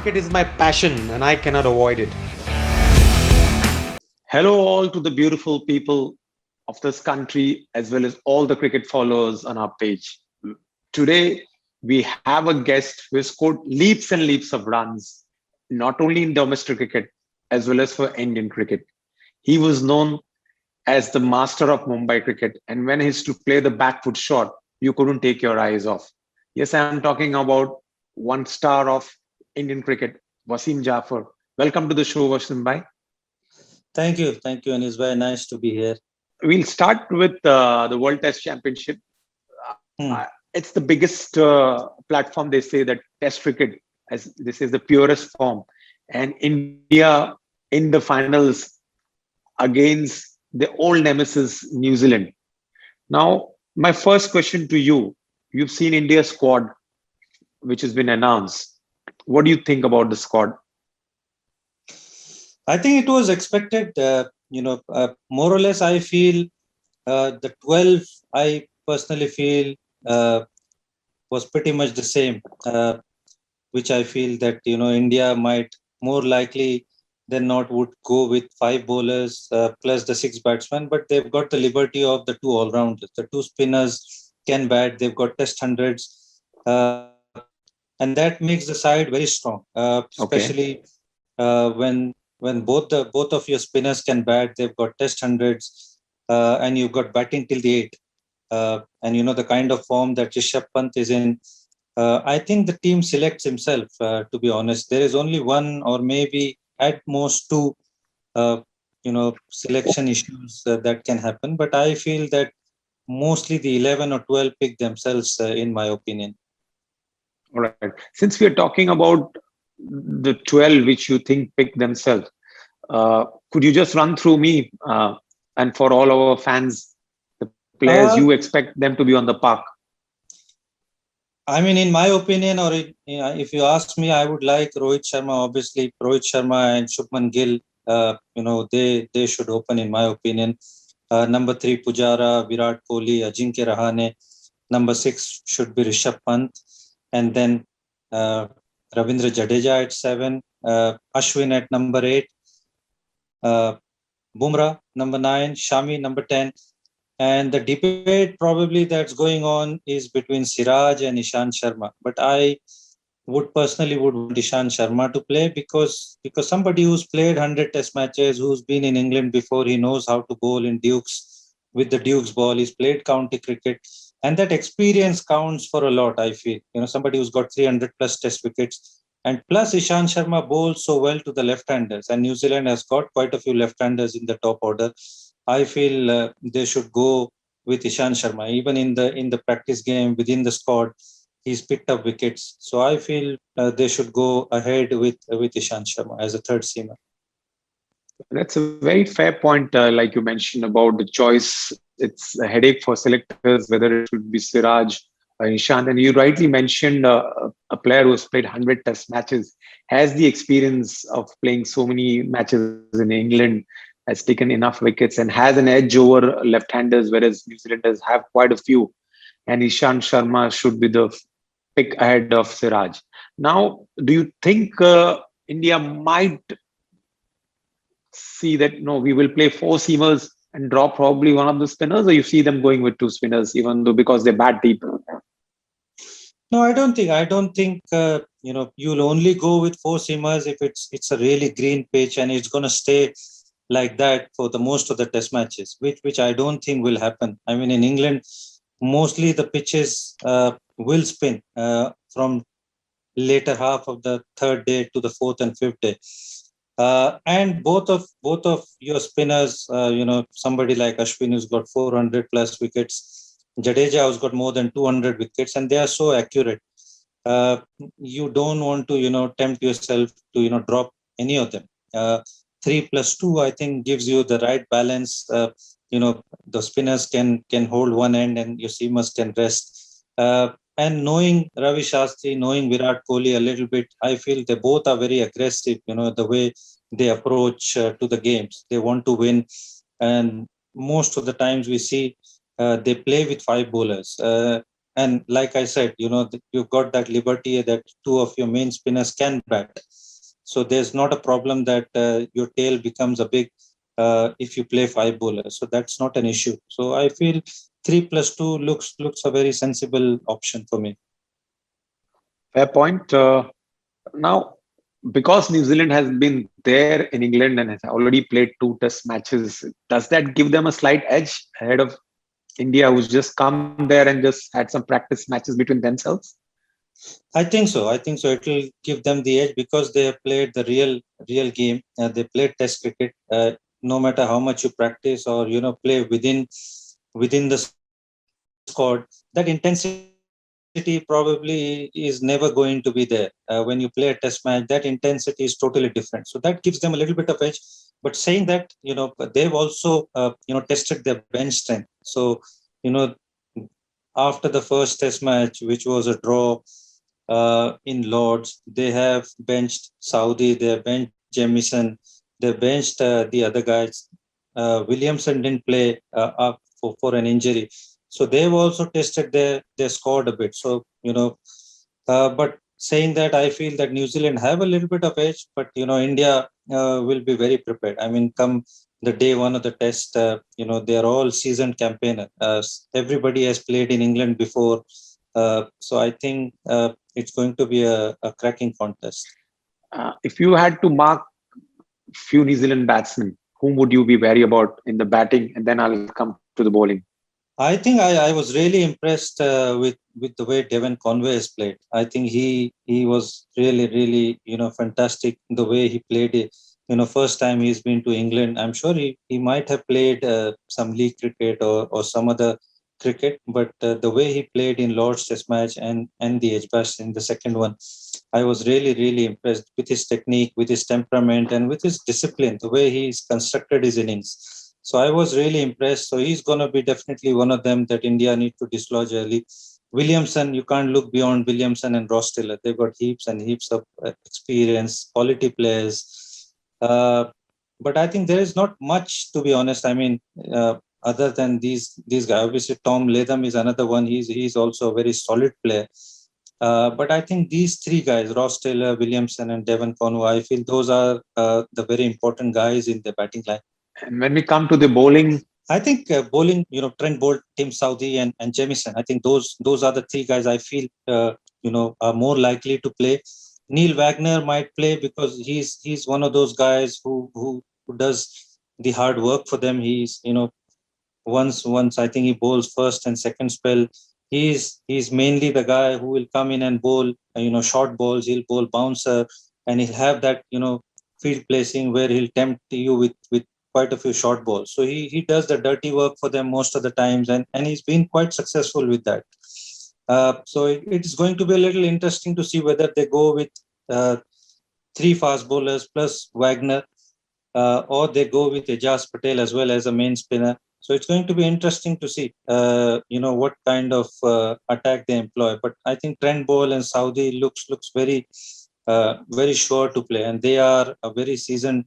Cricket is my passion and I cannot avoid it. Hello, all to the beautiful people of this country, as well as all the cricket followers on our page. Today, we have a guest who has scored leaps and leaps of runs, not only in domestic cricket, as well as for Indian cricket. He was known as the master of Mumbai cricket, and when he used to play the back foot shot, you couldn't take your eyes off. Yes, I am talking about one star of Indian cricket, Wasim Jafar. Welcome to the show, Wasim Bhai. Thank you, and it's very nice to be here. We'll start with the World Test Championship. Hmm. It's the biggest platform. They say that Test cricket, as this is the purest form, and India in the finals against the old nemesis New Zealand. Now, my first question to you: You've seen India's squad, which has been announced. What do you think about the squad? I think it was expected. More or less, I feel the 12. I personally feel was pretty much the same, which I feel that India might more likely than not would go with 5 bowlers plus the 6 batsmen, but they've got the liberty of the 2 all-rounders. The 2 spinners can bat. They've got test hundreds, and that makes the side very strong, Okay. especially when both of your spinners can bat. They've got test hundreds, and you've got batting till the eight. And the kind of form that Rishabh Pant is in. I think the team selects himself. To be honest, there is only one or maybe at most two, selection issues that can happen. But I feel that mostly the 11 or 12 pick themselves, in my opinion. All right. Since we are talking about the 12 which you think pick themselves, could you just run through me and for all our fans, the players you Uh, expect them to be on the park? I mean, in my opinion, or if you ask me, I would like Rohit Sharma. Obviously, Rohit Sharma and Shubman Gill. They should open, in my opinion. Number three, Pujara, Virat Kohli, Ajinkya Rahane. Number six should be Rishabh Pant, and then Ravindra Jadeja at seven, Ashwin at number eight, uh, Bumrah number nine, Shami number 10. And the debate probably that's going on is between Siraj and Ishan Sharma. But I would personally would want Ishan Sharma to play because somebody who's played 100 test matches, who's been in England before, he knows how to bowl in Dukes with the Dukes ball. He's played county cricket, and that experience counts for a lot. I feel somebody who's got 300 plus test wickets, and plus Ishan Sharma bowls so well to the left-handers, and New Zealand has got quite a few left-handers in the top order. I feel they should go with Ishan Sharma. Even in the practice game within the squad, he's picked up wickets. So I feel they should go ahead with Ishan Sharma as a third seamer. That's a very fair point, like you mentioned about the choice. It's a headache for selectors whether it should be Siraj or Ishant. And you rightly mentioned a player who has played 100 test matches, has the experience of playing so many matches in England, has taken enough wickets, and has an edge over left handers, whereas New Zealanders have quite a few. And Ishant Sharma should be the pick ahead of Siraj. Now, do you think India might see that no, we will play four seamers and drop probably one of the spinners, or you see them going with two spinners, even though because they're bad deep? No, I don't think. You'll only go with four seamers if it's a really green pitch and it's going to stay like that for the most of the test matches, which I don't think will happen. I mean, in England, mostly the pitches will spin from later half of the third day to the fourth and fifth day. And both of your spinners, somebody like Ashwin who's got 400 plus wickets, Jadeja who's got more than 200 wickets, and they are so accurate. Uh, you don't want to, tempt yourself to, drop any of them. 3 plus 2, I think, gives you the right balance. The spinners can hold one end, and your seamers can rest. And knowing Ravi Shastri, knowing Virat Kohli a little bit, I feel they both are very aggressive. The way they approach to the games, they want to win, and most of the times we see they play with 5 bowlers. and like I said, you've got that liberty that two of your main spinners can bat. So there's not a problem that your tail becomes a big if you play five bowlers. So that's not an issue. So I feel 3+2 looks a very sensible option for me. Fair point. Now, because New Zealand has been there in England and has already played two test matches, does that give them a slight edge ahead of India, who's just come there and just had some practice matches between themselves? I think so. It will give them the edge because they have played the real game. They played Test cricket. No matter how much you practice or play within the squad, that intensity probably is never going to be there. When you play a Test match, that intensity is totally different. So that gives them a little bit of edge. But saying that, but they've also tested their bench strength. So after the first Test match, which was a draw in Lords, they have benched Saudi, they have benched Jamieson, they benched the other guys. Williamson didn't play up for an injury. So they've also tested their squad a bit. So, but saying that, I feel that New Zealand have a little bit of edge, but, India will be very prepared. I mean, come the day one of the test, they're all seasoned campaigner. Everybody has played in England before. So I think it's going to be a cracking contest. If you had to mark few New Zealand batsmen, whom would you be wary about in the batting? And then I'll come to the bowling. I think I was really impressed with the way Devon Conway has played. I think he was really fantastic the way he played it. First time he's been to England. I'm sure he might have played some league cricket or some other cricket, but the way he played in Lord's Test match and the Edgbaston in the second one, I was really impressed with his technique, with his temperament, and with his discipline. The way he's constructed his innings. So I was really impressed. So he's going to be definitely one of them that India need to dislodge early. Williamson, you can't look beyond Williamson and Ross Taylor. They've got heaps and heaps of experience, quality players. But I think there is not much, to be honest. I mean, other than these guys, obviously Tom Latham is another one. He's also a very solid player. But I think these three guys, Ross Taylor, Williamson, and Devon Conway, I feel those are the very important guys in the batting line. And when we come to the bowling, I think bowling, Trent Bolt, Tim Southee, and Jamieson. I think those are the three guys I feel are more likely to play. Neil Wagner might play because he's one of those guys who does the hard work for them. He's once I think he bowls first and second spell. He's mainly the guy who will come in and bowl short balls. He'll bowl bouncer and he'll have that field placing where he'll tempt you with quite a few short balls. So he does the dirty work for them most of the times, and he's been quite successful with that. So it is going to be a little interesting to see whether they go with three fast bowlers plus Wagner, or they go with Ejaz Patel as well as a main spinner. So it's going to be interesting to see, what kind of attack they employ. But I think Trent Boult and Southee looks very sure to play, and they are a very seasoned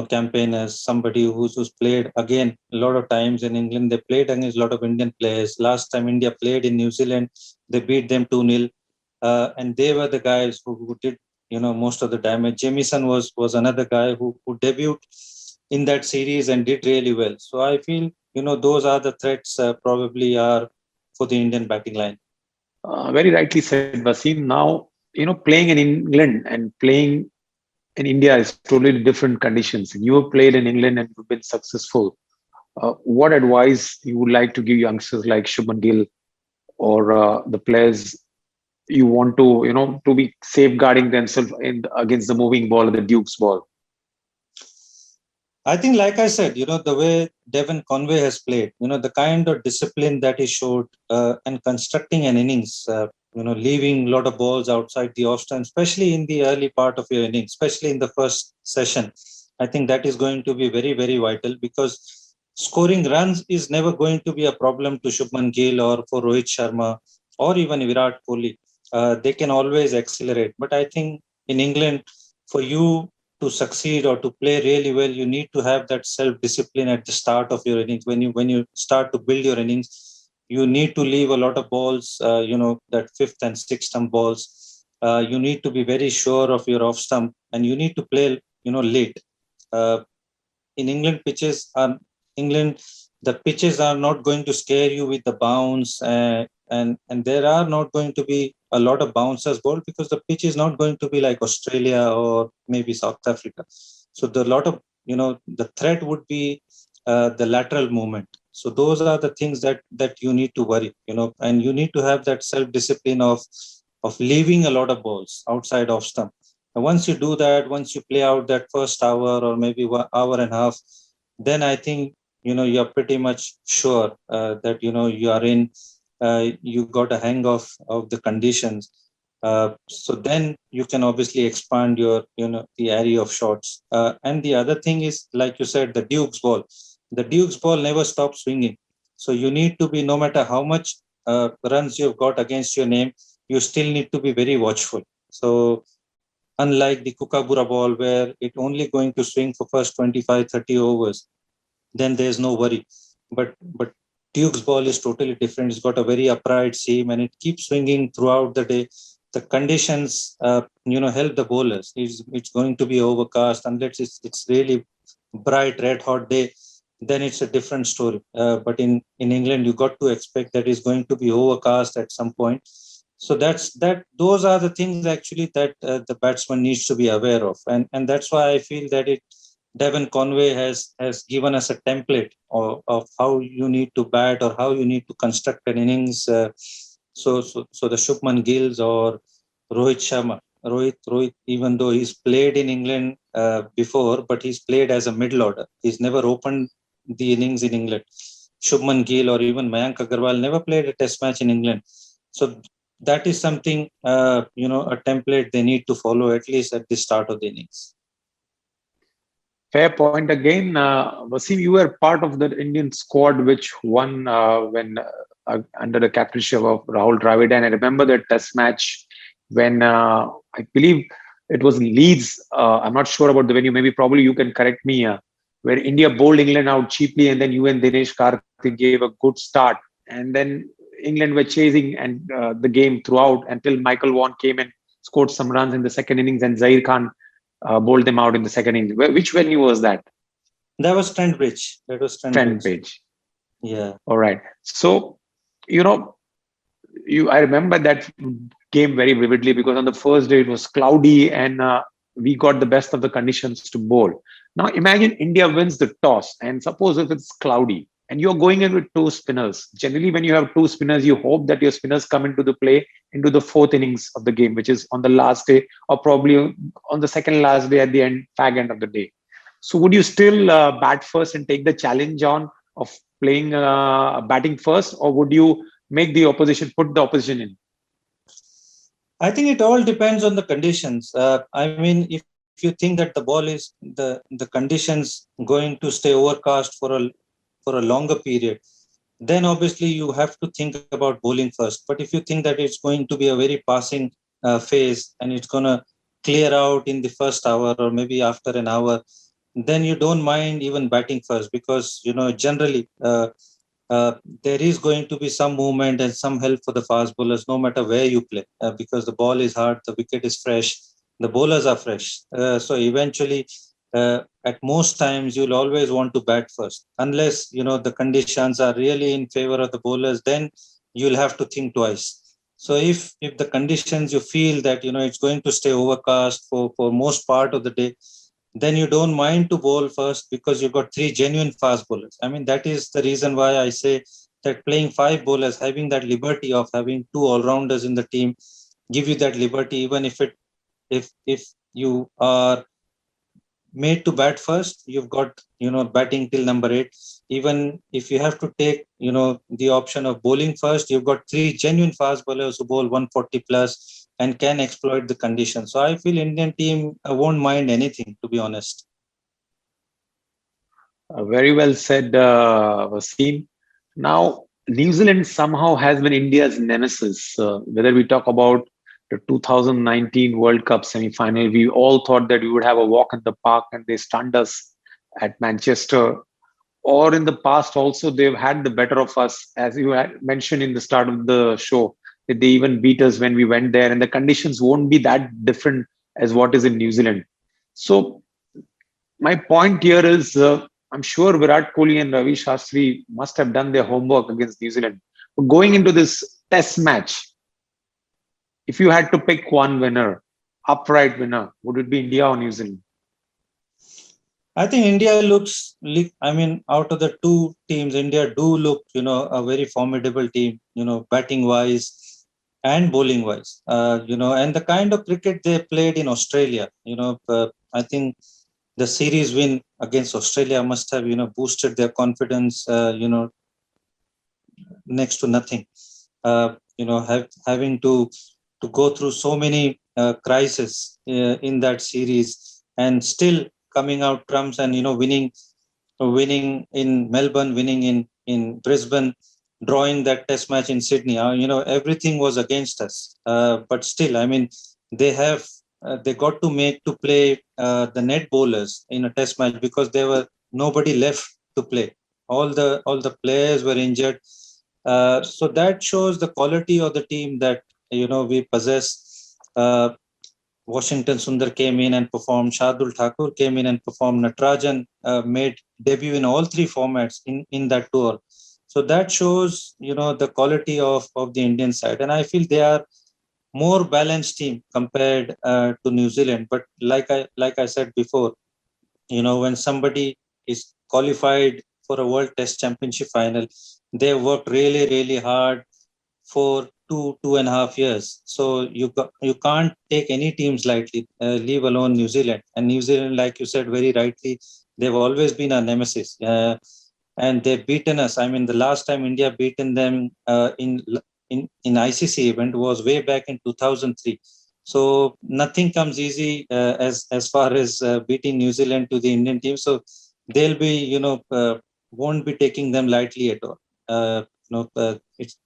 campaigners, somebody who's played again a lot of times in England. They played against a lot of Indian players. Last time India played in New Zealand, they beat them 2-0. And they were the guys who did most of the damage. Jamieson was another guy who debuted in that series and did really well. So I feel those are the threats probably are for the Indian batting line. Very rightly said, Wasim. Now, playing in England and playing in India is totally different conditions. You have played in England and you've been successful. What advice you would like to give youngsters like Shubman Gill or the players you want to be safeguarding themselves against the moving ball or the Duke's ball? I think, like I said, the way Devon Conway has played, the kind of discipline that he showed and constructing an innings, leaving a lot of balls outside the off stump, especially in the early part of your innings, especially in the first session. I think that is going to be very, very vital because scoring runs is never going to be a problem to Shubman Gill or for Rohit Sharma or even Virat Kohli. They can always accelerate. But I think in England, for you to succeed or to play really well, you need to have that self-discipline at the start of your innings. When you start to build your innings, you need to leave a lot of balls, that fifth and sixth stump balls. You need to be very sure of your off stump, and you need to play, late. Uh, in England, the pitches are not going to scare you with the bounce, and there are not going to be a lot of bouncers ball because the pitch is not going to be like Australia or maybe South Africa. So the lot of the threat would be the lateral movement. So those are the things that you need to worry, and you need to have that self discipline of leaving a lot of balls outside off stump. And once you do that, once you play out that first hour or maybe 1 hour and a half, then I think you're pretty much sure that you are in. You got a hang of the conditions. So then you can obviously expand your the area of shots. And the other thing is, like you said, the Duke's ball. The Duke's ball never stops swinging. So you need to be, no matter how much runs you've got against your name, you still need to be very watchful. So unlike the Kookaburra ball, where it only going to swing for first 25, 30 overs, then there's no worry. But Duke's ball is totally different. It's got a very upright seam and it keeps swinging throughout the day. The conditions, help the bowlers. It's going to be overcast unless it's really bright, red hot day. Then it's a different story. But in England, you got to expect that it's going to be overcast at some point. So those are the things actually that the batsman needs to be aware of, and that's why I feel that Devon Conway has given us a template of how you need to bat or how you need to construct an innings. So the Shubman Gills or Rohit Sharma, Rohit, even though he's played in England before, but he's played as a middle order. He's never opened the innings in England. Shubman Gill or even Mayank Agarwal never played a test match in England. So that is something, a template they need to follow at least at the start of the innings. Fair point again. Wasim, you were part of the Indian squad which won when under the captainship of Rahul Dravid. And I remember that test match when I believe it was Leeds. I'm not sure about the venue. Maybe probably you can correct me. Where India bowled England out cheaply, and then you and Dinesh Karthik gave a good start. And then England were chasing and the game throughout until Michael Vaughan came and scored some runs in the second innings, and Zair Khan bowled them out in the second innings. Which venue was that? That was Trent Bridge. Trent Bridge. Yeah. All right. So, I remember that game very vividly because on the first day it was cloudy and we got the best of the conditions to bowl. Now imagine India wins the toss, and suppose if it's cloudy and you're going in with two spinners. Generally, when you have two spinners, you hope that your spinners come into the play into the fourth innings of the game, which is on the last day or probably on the second last day at the fag end of the day. So would you still bat first and take the challenge on of playing batting first, or would you make the opposition put the opposition in? I think it all depends on the conditions. I mean, if you think that the ball is the conditions going to stay overcast for a longer period, then obviously you have to think about bowling first. But if you think that it's going to be a very passing phase and it's going to clear out in the first hour or maybe after an hour, then you don't mind even batting first because generally there is going to be some movement and some help for the fast bowlers no matter where you play because the ball is hard, the wicket is fresh, the bowlers are fresh. So eventually at most times you'll always want to bat first unless the conditions are really in favor of the bowlers. Then you'll have to think twice. So if the conditions you feel that it's going to stay overcast for most part of the day, then you don't mind to bowl first because you've got three genuine fast bowlers. I mean, that is the reason why I say that playing five bowlers, having that liberty of having two all-rounders in the team, give you that liberty, even if you are made to bat first, you've got batting till number 8. Even if you have to take the option of bowling first, you've got three genuine fast bowlers who bowl 140 plus and can exploit the conditions. So I feel Indian team won't mind anything, to be honest. Very well said, Wasim. Now, New Zealand somehow has been India's nemesis. Whether we talk about the 2019 World Cup semi-final, we all thought that we would have a walk in the park, and they stunned us at Manchester. or in the past also they've had the better of us, as you had mentioned in the start of the show, that they even beat us when we went there, and the conditions won't be that different as what is in New Zealand. So my point here is, I'm sure Virat Kohli and Ravi Shastri must have done their homework against New Zealand. But going into this test match, if you had to pick one winner, upright winner, would it be India or New Zealand? I think India looks, I mean, out of the two teams, India do look, a very formidable team, batting wise and bowling wise, and the kind of cricket they played in Australia, I think the series win against Australia must have, boosted their confidence, next to nothing. Having to go through so many crises in that series and still coming out trumps and winning in Melbourne, winning in Brisbane, drawing that test match in Sydney. Everything was against us, but still, I mean, they got to play the net bowlers in a test match because there were nobody left to play. All the players were injured, so that shows the quality of the team that we possess. Washington Sundar came in and performed. Shardul Thakur came in and performed. Natarajan made debut in all three formats in that tour. So that shows the quality of the Indian side, and I feel they are more balanced team compared to New Zealand. But like I said before, when somebody is qualified for a World Test Championship final, they worked really, really hard for 2.5 years. So you can't take any teams lightly, leave alone New Zealand. And New Zealand, like you said very rightly, they've always been our nemesis, and they've beaten us. I mean, the last time India beaten them in ICC event was way back in 2003. So nothing comes easy as far as beating New Zealand to the Indian team. So they'll be, won't be taking them lightly at all. It's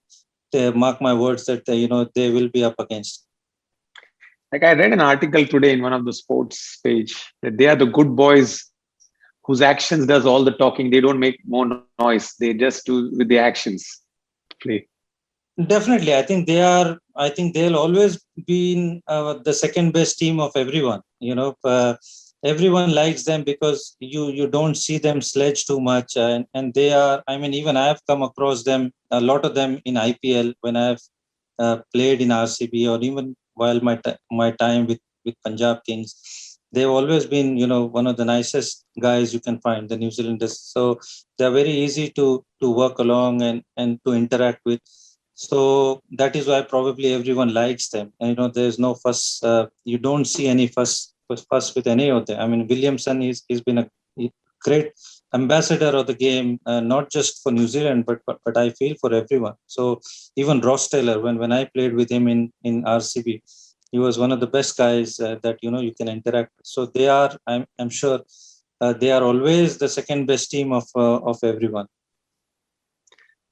mark my words that they will be up against. Like I read an article today in one of the sports page that they are the good boys whose actions does all the talking. They don't make more noise. They just do with the actions play. Definitely, I think they are. I think they'll always be the second best team of everyone. Everyone likes them because you don't see them sledge too much, and they are. I mean, even I have come across them, a lot of them in IPL when I've played in RCB, or even while my time with Punjab Kings. They've always been, one of the nicest guys you can find, the New Zealanders. So they're very easy to work along and to interact with. So that is why probably everyone likes them. And there's no fuss. You don't see any fuss with any of them. I mean, Williamson he's been a great ambassador of the game, not just for New Zealand, but I feel for everyone. So even Ross Taylor, when I played with him in RCB, he was one of the best guys that you can interact with. So they are, I'm sure, they are always the second best team of everyone.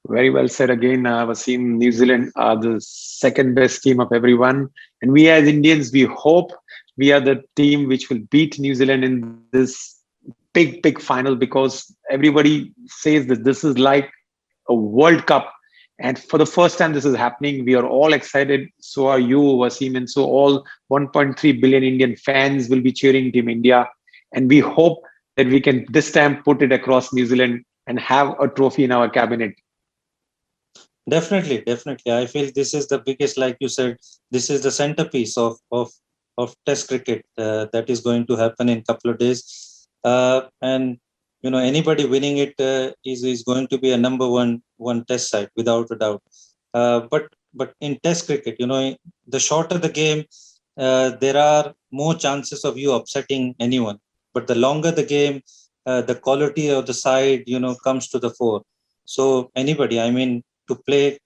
Very well said again, Wasim. New Zealand are the second best team of everyone. And we as Indians, we hope we are the team which will beat New Zealand in this big final, because everybody says that this is like a World Cup. And for the first time, this is happening. We are all excited. So are you, Wasim. And so all 1.3 billion Indian fans will be cheering Team India. And we hope that we can this time put it across New Zealand and have a trophy in our cabinet. Definitely. I feel this is the biggest, like you said, this is the centerpiece of Test cricket that is going to happen in a couple of days. And anybody winning it is going to be a number one Test side without a doubt. But in Test cricket, the shorter the game, there are more chances of you upsetting anyone. But the longer the game, the quality of the side comes to the fore. So anybody, I mean, to play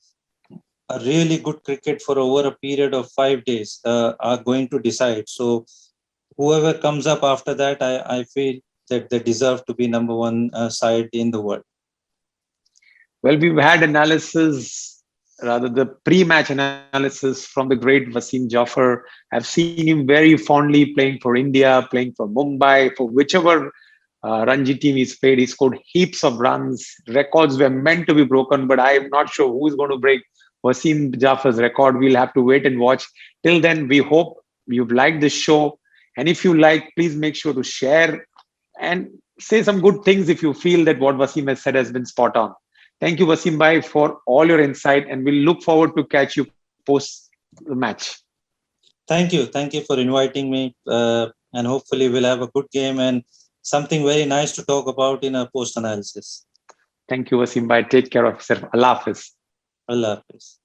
a really good cricket for over a period of 5 days are going to decide. So whoever comes up after that, I feel that they deserve to be number one side in the world. Well, we've had analysis, rather the pre-match analysis from the great Wasim Jaffer. I've seen him very fondly playing for India, playing for Mumbai, for whichever Ranji team he's played. He scored heaps of runs. Records were meant to be broken, but I'm not sure who is going to break Wasim Jafar's record. We'll have to wait and watch. Till then, we hope you've liked this show. And if you like, please make sure to share and say some good things if you feel that what Wasim has said has been spot on. Thank you, Wasim Bhai, for all your insight, and we'll look forward to catch you post the match. Thank you for inviting me, and hopefully we'll have a good game and something very nice to talk about in a post analysis. Thank you, Wasim Bhai. Take care of yourself. Allah Hafiz. Allah Hafiz.